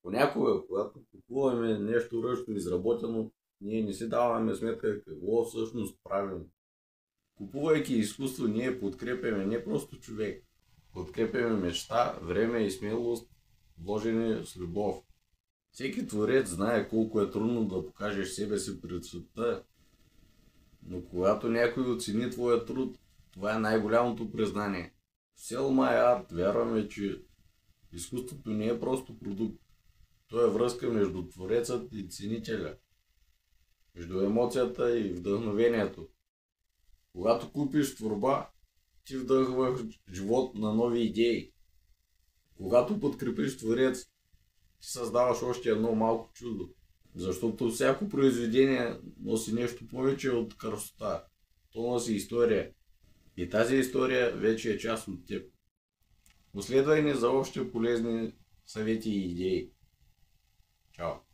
Понякога, когато купуваме нещо ръчно изработено, ние не си даваме сметка какво всъщност правим. Купувайки изкуство, ние подкрепяме не просто човек, подкрепяме мечта, време и смелост, вложени с любов. Всеки творец знае колко е трудно да покажеш себе си пред света, но когато някой оцени твоя труд, това е най-голямото признание. В Sell My Art вярваме, че изкуството не е просто продукт. То е връзка между творецът и ценителя, между емоцията и вдъхновението. Когато купиш творба, ти вдъхваш живот на нови идеи. Когато подкрепиш творец, ти създаваш още едно малко чудо. Защото всяко произведение носи нещо повече от красота. То носи история. И тази история вече е част от теб. Последвай ни за още полезни съвети и идеи. Чао!